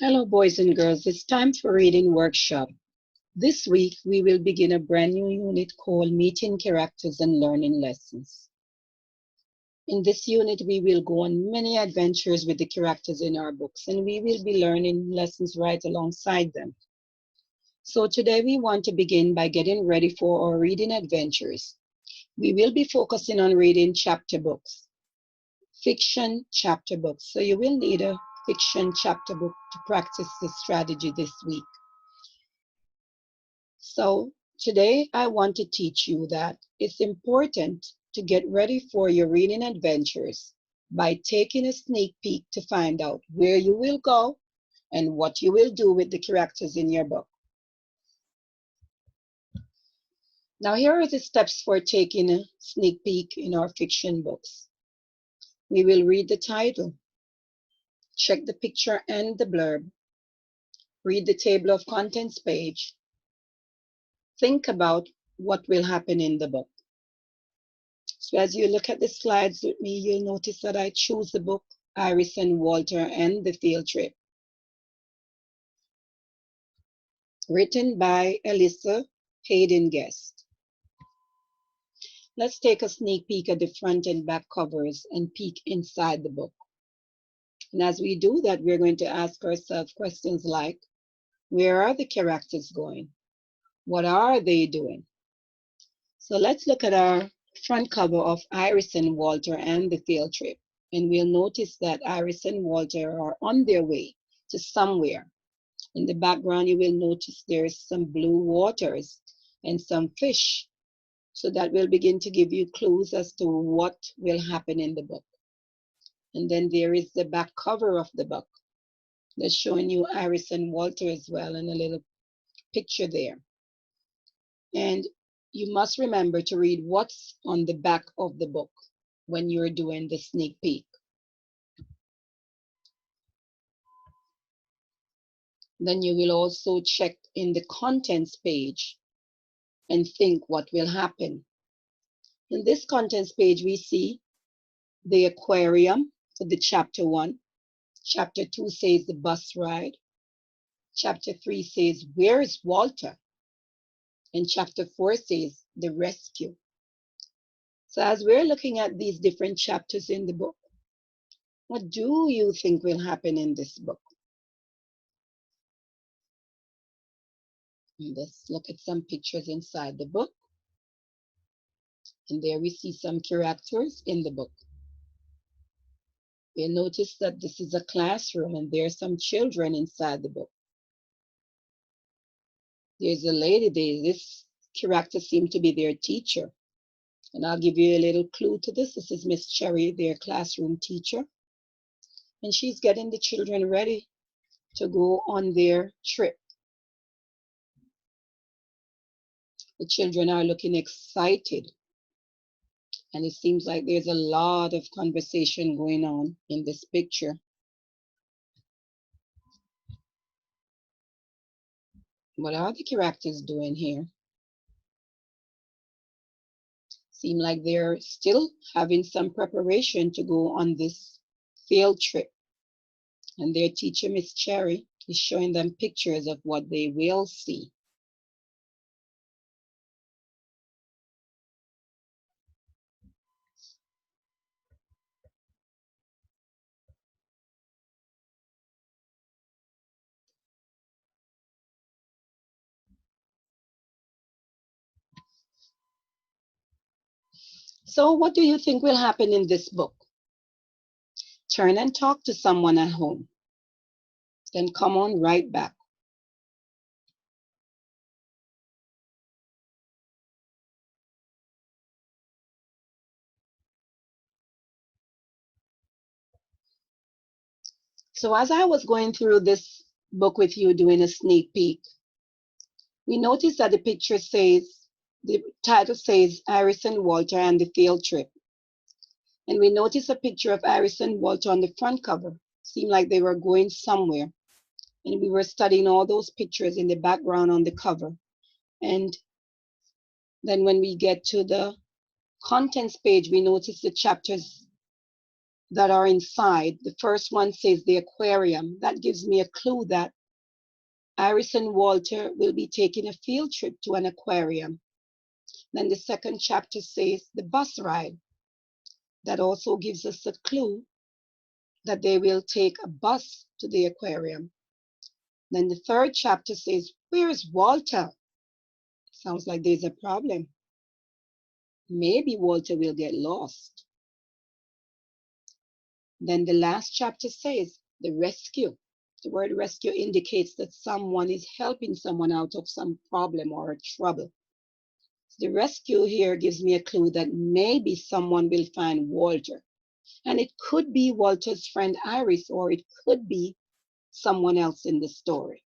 Hello, boys and girls. It's time for reading workshop. This week, we will begin a brand new unit called Meeting Characters and Learning Lessons. In this unit, we will go on many adventures with the characters in our books, and we will be learning lessons right alongside them. So today, we want to begin by getting ready for our reading adventures. We will be focusing on reading chapter books, fiction chapter books. So you will need a fiction chapter book to practice this strategy this week. So today I want to teach you that it's important to get ready for your reading adventures by taking a sneak peek to find out where you will go and what you will do with the characters in your book. Now here are the steps for taking a sneak peek in our fiction books. We will read the title, check the picture and the blurb, read the table of contents page, think about what will happen in the book. So as you look at the slides with me, you'll notice that I choose the book, Iris and Walter and the Field Trip, written by Alyssa Hayden Guest. Let's take a sneak peek at the front and back covers and peek inside the book. And as we do that, we're going to ask ourselves questions like, where are the characters going? What are they doing? So let's look at our front cover of Iris and Walter and the Field Trip. And we'll notice that Iris and Walter are on their way to somewhere. In the background, you will notice there's some blue waters and some fish. So that will begin to give you clues as to what will happen in the book. And then there is the back cover of the book that's showing you Iris and Walter as well, and a little picture there. And you must remember to read what's on the back of the book when you're doing the sneak peek. Then you will also check in the contents page and think what will happen. In this contents page, we see the aquarium for the chapter 1. Chapter 2 says the bus ride. Chapter 3 says, where is Walter? And chapter 4 says the rescue. So as we're looking at these different chapters in the book, what do you think will happen in this book? And let's look at some pictures inside the book. And there we see some characters in the book. You'll notice that this is a classroom and there are some children inside the book. There's a lady there. This character seems to be their teacher. And I'll give you a little clue to this. This is Miss Cherry, their classroom teacher. And she's getting the children ready to go on their trip. The children are looking excited. And it seems like there's a lot of conversation going on in this picture. What are the characters doing here? Seem like they're still having some preparation to go on this field trip. And their teacher, Miss Cherry, is showing them pictures of what they will see. So what do you think will happen in this book? Turn and talk to someone at home. Then come on right back. So as I was going through this book with you doing a sneak peek, we noticed that the picture says, the title says Iris and Walter and the Field Trip. And we noticed a picture of Iris and Walter on the front cover. Seemed like they were going somewhere. And we were studying all those pictures in the background on the cover. And then when we get to the contents page, we notice the chapters that are inside. The first one says the aquarium. That gives me a clue that Iris and Walter will be taking a field trip to an aquarium. Then the second chapter says the bus ride. That also gives us a clue that they will take a bus to the aquarium. Then the third chapter says, where is Walter? Sounds like there's a problem. Maybe Walter will get lost. Then the last chapter says the rescue. The word rescue indicates that someone is helping someone out of some problem or trouble. The rescue here gives me a clue that maybe someone will find Walter. And it could be Walter's friend Iris, or it could be someone else in the story.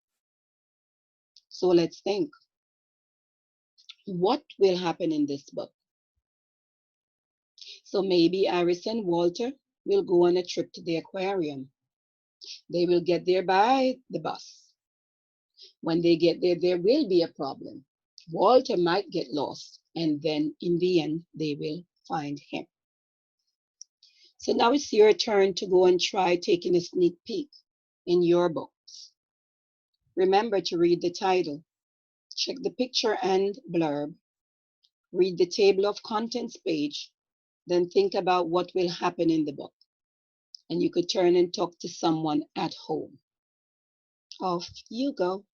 So let's think. What will happen in this book? So maybe Iris and Walter will go on a trip to the aquarium. They will get there by the bus. When they get there, there will be a problem. Walter might get lost, and then in the end, they will find him. So now it's your turn to go and try taking a sneak peek in your books. Remember to read the title, check the picture and blurb, read the table of contents page, then think about what will happen in the book. And you could turn and talk to someone at home. Off you go.